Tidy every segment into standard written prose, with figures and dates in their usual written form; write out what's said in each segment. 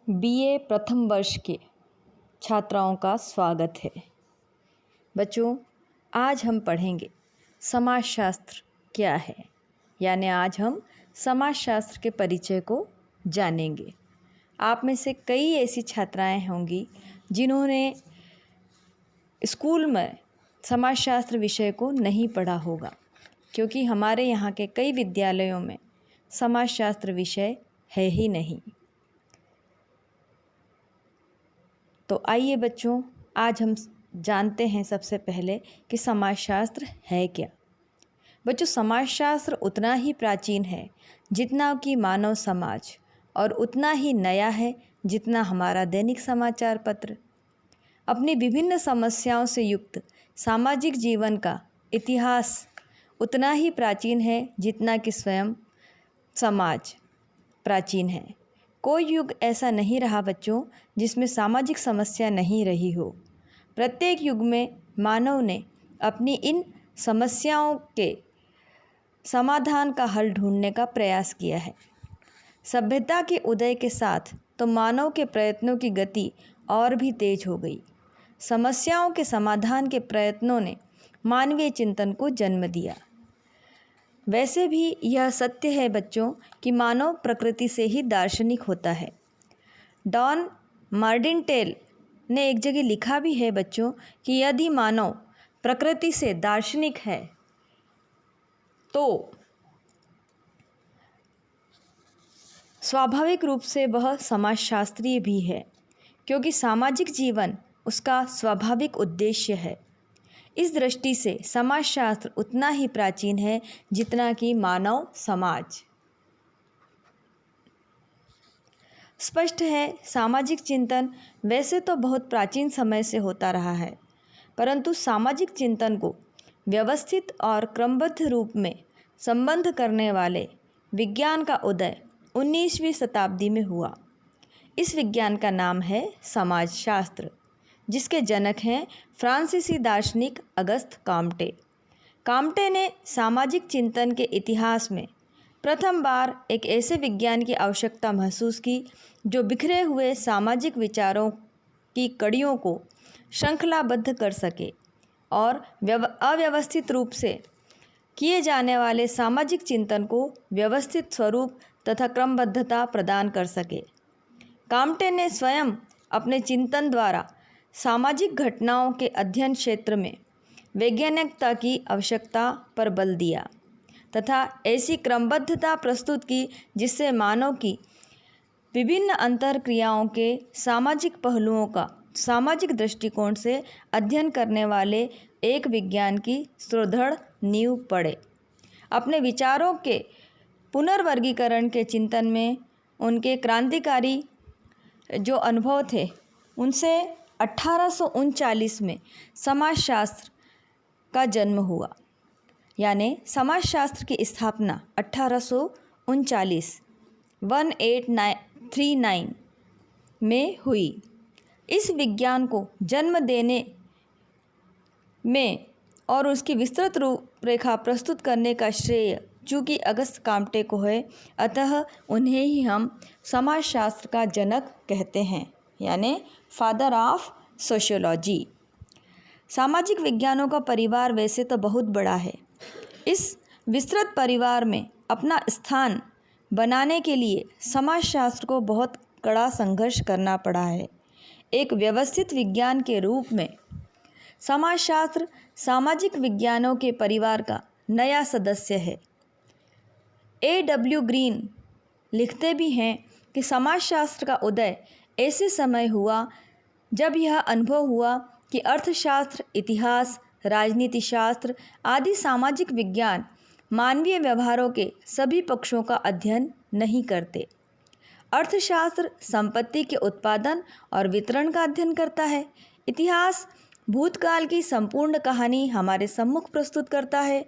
BA प्रथम वर्ष के छात्राओं का स्वागत है। बच्चों, आज हम पढ़ेंगे समाजशास्त्र क्या है, यानी आज हम समाजशास्त्र के परिचय को जानेंगे। आप में से कई ऐसी छात्राएं होंगी जिन्होंने स्कूल में समाजशास्त्र विषय को नहीं पढ़ा होगा, क्योंकि हमारे यहाँ के कई विद्यालयों में समाजशास्त्र विषय है ही नहीं। तो आइए बच्चों, आज हम जानते हैं सबसे पहले कि समाजशास्त्र है क्या। बच्चों, समाजशास्त्र उतना ही प्राचीन है जितना कि मानव समाज, और उतना ही नया है जितना हमारा दैनिक समाचार पत्र। अपनी विभिन्न समस्याओं से युक्त सामाजिक जीवन का इतिहास उतना ही प्राचीन है जितना कि स्वयं समाज प्राचीन है। कोई युग ऐसा नहीं रहा बच्चों जिसमें सामाजिक समस्या नहीं रही हो। प्रत्येक युग में मानव ने अपनी इन समस्याओं के समाधान का हल ढूंढने का प्रयास किया है। सभ्यता के उदय के साथ तो मानव के प्रयत्नों की गति और भी तेज हो गई। समस्याओं के समाधान के प्रयत्नों ने मानवीय चिंतन को जन्म दिया। वैसे भी यह सत्य है बच्चों कि मानव प्रकृति से ही दार्शनिक होता है। डॉन मार्डिनटेल ने एक जगह लिखा भी है बच्चों कि यदि मानव प्रकृति से दार्शनिक है तो स्वाभाविक रूप से वह समाजशास्त्री भी है, क्योंकि सामाजिक जीवन उसका स्वाभाविक उद्देश्य है। इस दृष्टि से समाजशास्त्र उतना ही प्राचीन है जितना कि मानव समाज। स्पष्ट है, सामाजिक चिंतन वैसे तो बहुत प्राचीन समय से होता रहा है, परंतु सामाजिक चिंतन को व्यवस्थित और क्रमबद्ध रूप में संबंध करने वाले विज्ञान का उदय 19वीं शताब्दी में हुआ। इस विज्ञान का नाम है समाजशास्त्र, जिसके जनक हैं फ्रांसीसी दार्शनिक अगस्त काम्टे। काम्टे ने सामाजिक चिंतन के इतिहास में प्रथम बार एक ऐसे विज्ञान की आवश्यकता महसूस की जो बिखरे हुए सामाजिक विचारों की कड़ियों को श्रृंखलाबद्ध कर सके और अव्यवस्थित रूप से किए जाने वाले सामाजिक चिंतन को व्यवस्थित स्वरूप तथा क्रमबद्धता प्रदान कर सके। काम्टे ने स्वयं अपने चिंतन द्वारा सामाजिक घटनाओं के अध्ययन क्षेत्र में वैज्ञानिकता की आवश्यकता पर बल दिया तथा ऐसी क्रमबद्धता प्रस्तुत की जिससे मानव की विभिन्न अंतरक्रियाओं के सामाजिक पहलुओं का सामाजिक दृष्टिकोण से अध्ययन करने वाले एक विज्ञान की सुदृढ़ नींव पड़े। अपने विचारों के पुनर्वर्गीकरण के चिंतन में उनके क्रांतिकारी जो अनुभव थे, उनसे 1839 में समाजशास्त्र का जन्म हुआ। यानी समाजशास्त्र की स्थापना 1839 में हुई। इस विज्ञान को जन्म देने में और उसकी विस्तृत रूपरेखा प्रस्तुत करने का श्रेय चूँकि अगस्त काम्टे को है, अतः उन्हें ही हम समाजशास्त्र का जनक कहते हैं, यानी फादर ऑफ सोशियोलॉजी। सामाजिक विज्ञानों का परिवार वैसे तो बहुत बड़ा है। इस विस्तृत परिवार में अपना स्थान बनाने के लिए समाजशास्त्र को बहुत कड़ा संघर्ष करना पड़ा है। एक व्यवस्थित विज्ञान के रूप में समाजशास्त्र सामाजिक विज्ञानों के परिवार का नया सदस्य है। A.W. ग्रीन लिखते भी हैं कि समाजशास्त्र का उदय ऐसे समय हुआ जब यह अनुभव हुआ कि अर्थशास्त्र, इतिहास, राजनीति शास्त्र आदि सामाजिक विज्ञान मानवीय व्यवहारों के सभी पक्षों का अध्ययन नहीं करते। अर्थशास्त्र संपत्ति के उत्पादन और वितरण का अध्ययन करता है। इतिहास भूतकाल की संपूर्ण कहानी हमारे सम्मुख प्रस्तुत करता है।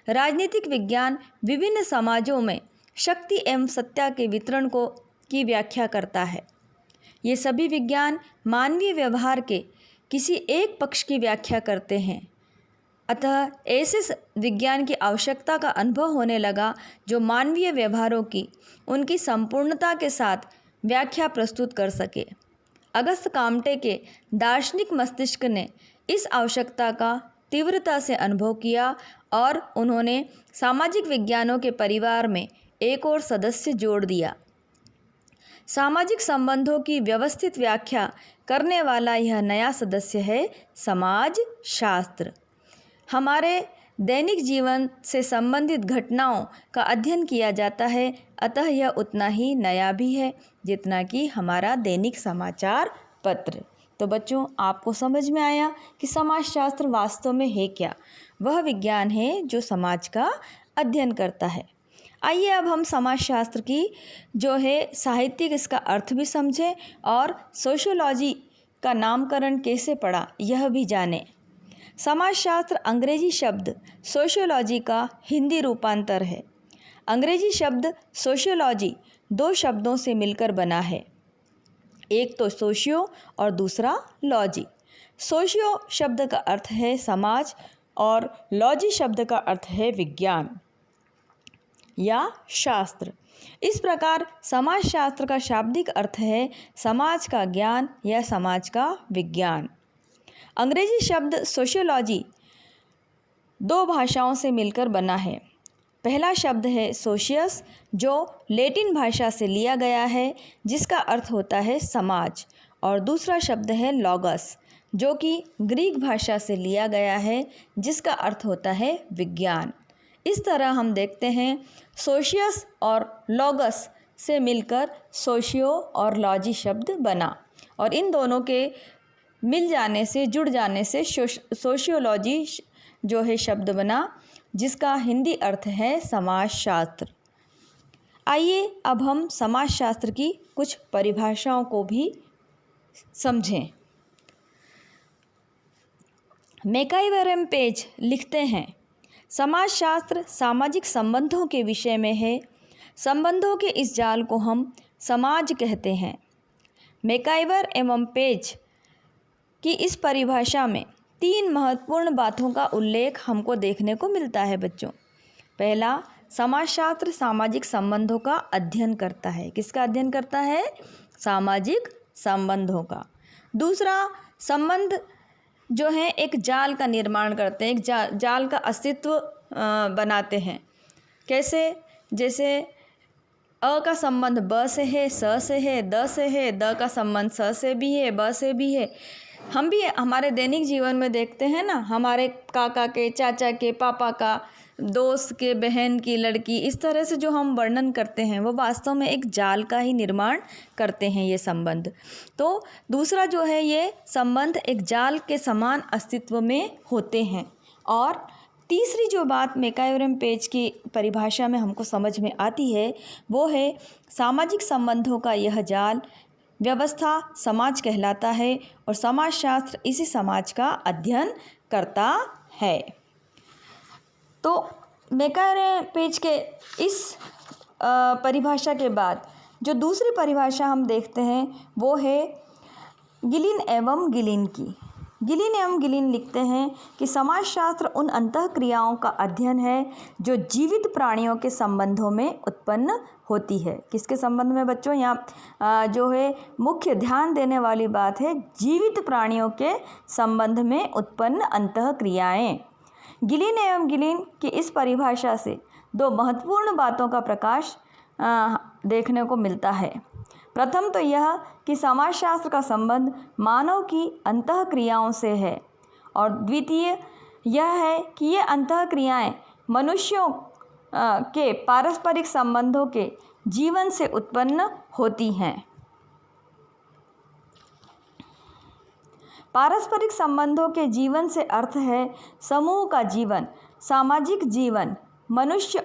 राजनीतिक विज्ञान विभिन्न समाजों में शक्ति एवं सत्ता के वितरण की व्याख्या करता है। ये सभी विज्ञान मानवीय व्यवहार के किसी एक पक्ष की व्याख्या करते हैं। अतः ऐसे विज्ञान की आवश्यकता का अनुभव होने लगा जो मानवीय व्यवहारों की उनकी संपूर्णता के साथ व्याख्या प्रस्तुत कर सके। अगस्त काम्टे के दार्शनिक मस्तिष्क ने इस आवश्यकता का तीव्रता से अनुभव किया और उन्होंने सामाजिक विज्ञानों के परिवार में एक और सदस्य जोड़ दिया। सामाजिक संबंधों की व्यवस्थित व्याख्या करने वाला यह नया सदस्य है समाज शास्त्र। हमारे दैनिक जीवन से संबंधित घटनाओं का अध्ययन किया जाता है, अतः यह उतना ही नया भी है जितना कि हमारा दैनिक समाचार पत्र। तो बच्चों, आपको समझ में आया कि समाजशास्त्र वास्तव में है क्या? वह विज्ञान है जो समाज का अध्ययन करता है। आइए अब हम समाजशास्त्र की जो है साहित्यिक इसका अर्थ भी समझें और सोशियोलॉजी का नामकरण कैसे पड़ा यह भी जानें। समाजशास्त्र अंग्रेजी शब्द सोशियोलॉजी का हिंदी रूपांतर है। अंग्रेजी शब्द सोशियोलॉजी दो शब्दों से मिलकर बना है, एक तो सोशियो और दूसरा लॉजी। सोशियो शब्द का अर्थ है समाज और लॉजी शब्द का अर्थ है विज्ञान या शास्त्र। इस प्रकार समाजशास्त्र का शाब्दिक अर्थ है समाज का ज्ञान या समाज का विज्ञान। अंग्रेजी शब्द सोशियोलॉजी दो भाषाओं से मिलकर बना है। पहला शब्द है सोशियस, जो लैटिन भाषा से लिया गया है जिसका अर्थ होता है समाज, और दूसरा शब्द है लॉगस, जो कि ग्रीक भाषा से लिया गया है जिसका अर्थ होता है विज्ञान। इस तरह हम देखते हैं सोशियस और लॉगस से मिलकर सोशियो और लॉजी शब्द बना, और इन दोनों के मिल जाने से जुड़ जाने से सोशियोलॉजी जो है शब्द बना, जिसका हिंदी अर्थ है समाजशास्त्र। आइए अब हम समाजशास्त्र की कुछ परिभाषाओं को भी समझें। मैकाइवर एम पेज लिखते हैं, समाजशास्त्र सामाजिक संबंधों के विषय में है। संबंधों के इस जाल को हम समाज कहते हैं। मैकाइवर एवं पेज की इस परिभाषा में तीन महत्वपूर्ण बातों का उल्लेख हमको देखने को मिलता है बच्चों। पहला, समाजशास्त्र सामाजिक संबंधों का अध्ययन करता है। किसका अध्ययन करता है? सामाजिक संबंधों का। दूसरा, संबंध जो है एक जाल का निर्माण करते हैं, एक जाल का अस्तित्व बनाते हैं। कैसे? जैसे अ का संबंध ब से है, स से है, द से है, द का संबंध स से भी है, ब से भी है। हम भी हमारे दैनिक जीवन में देखते हैं ना, हमारे काका के, चाचा के, पापा का, दोस्त के, बहन की लड़की, इस तरह से जो हम वर्णन करते हैं वो वास्तव में एक जाल का ही निर्माण करते हैं ये संबंध। तो दूसरा जो है, ये संबंध एक जाल के समान अस्तित्व में होते हैं। और तीसरी जो बात मैकाइवर पेज की परिभाषा में हमको समझ में आती है वो है सामाजिक संबंधों का यह जाल व्यवस्था समाज कहलाता है और समाजशास्त्र इसी समाज का अध्ययन करता है। तो मैकाइवर पेज के इस परिभाषा के बाद जो दूसरी परिभाषा हम देखते हैं वो है गिलिन एवं गिलिन की। गिलिन एवं गिलिन लिखते हैं कि समाजशास्त्र उन अंतःक्रियाओं का अध्ययन है जो जीवित प्राणियों के संबंधों में उत्पन्न होती है। किसके संबंध में बच्चों? यहाँ जो है मुख्य ध्यान देने वाली बात है जीवित प्राणियों के संबंध में उत्पन्न अंतःक्रियाएं। गिलिन एवं गिलिन की इस परिभाषा से दो महत्वपूर्ण बातों का प्रकाश देखने को मिलता है। प्रथम तो यह कि समाजशास्त्र का संबंध मानव की अंतःक्रियाओं से है, और द्वितीय यह है कि ये अंतःक्रियाएं मनुष्यों के पारस्परिक संबंधों के जीवन से उत्पन्न होती हैं। पारस्परिक संबंधों के जीवन से अर्थ है समूह का जीवन, सामाजिक जीवन। मनुष्य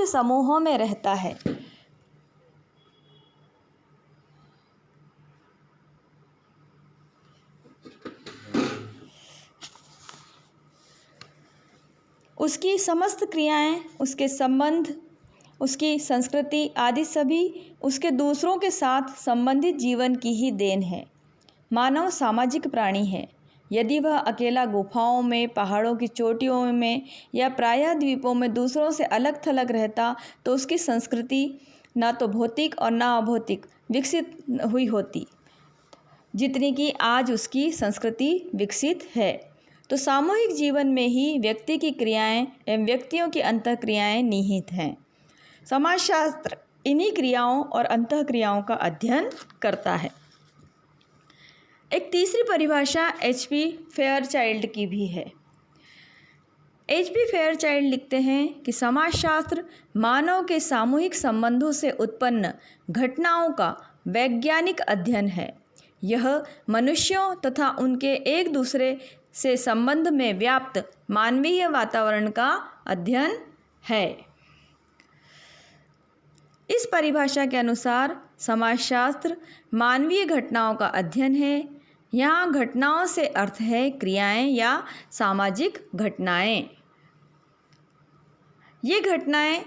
समूहों में रहता है। उसकी समस्त क्रियाएं, उसके संबंध, उसकी संस्कृति आदि सभी उसके दूसरों के साथ संबंधित जीवन की ही देन है। मानव सामाजिक प्राणी है। यदि वह अकेला गुफाओं में, पहाड़ों की चोटियों में या प्रायः द्वीपों में दूसरों से अलग थलग रहता तो उसकी संस्कृति ना तो भौतिक और ना अभौतिक विकसित हुई होती जितनी कि आज उसकी संस्कृति विकसित है। तो सामूहिक जीवन में ही व्यक्ति की क्रियाएं एवं व्यक्तियों की अंतःक्रियाएं निहित हैं। समाजशास्त्र इन्हीं क्रियाओं और अंतःक्रियाओं का अध्ययन करता है। एक तीसरी परिभाषा HP फेयरचाइल्ड की भी है। HP फेयरचाइल्ड लिखते हैं कि समाजशास्त्र मानव के सामूहिक संबंधों से उत्पन्न घटनाओं का वैज्ञानिक अध्ययन है। यह मनुष्यों तथा उनके एक दूसरे से संबंध में व्याप्त मानवीय वातावरण का अध्ययन है। इस परिभाषा के अनुसार समाजशास्त्र मानवीय घटनाओं का अध्ययन है। यहाँ घटनाओं से अर्थ है क्रियाएं या सामाजिक घटनाएं। ये घटनाएं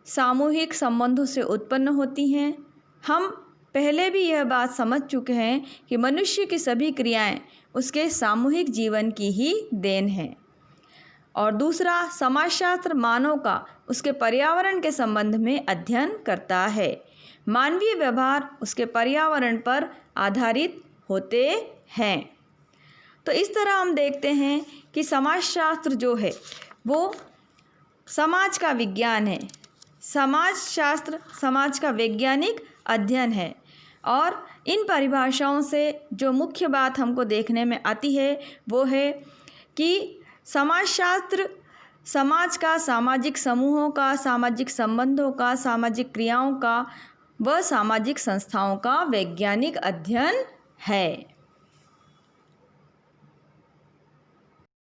सामूहिक संबंधों से उत्पन्न होती हैं। हम पहले भी यह बात समझ चुके हैं कि मनुष्य की सभी क्रियाएं उसके सामूहिक जीवन की ही देन है। और दूसरा, समाजशास्त्र मानव का उसके पर्यावरण के संबंध में अध्ययन करता है। मानवीय व्यवहार उसके पर्यावरण पर आधारित होते हैं। तो इस तरह हम देखते हैं कि समाजशास्त्र जो है वो समाज का विज्ञान है। समाजशास्त्र समाज का वैज्ञानिक अध्ययन है। और इन परिभाषाओं से जो मुख्य बात हमको देखने में आती है वो है कि समाजशास्त्र समाज का, सामाजिक समूहों का, सामाजिक संबंधों का, सामाजिक क्रियाओं का व सामाजिक संस्थाओं का वैज्ञानिक अध्ययन है।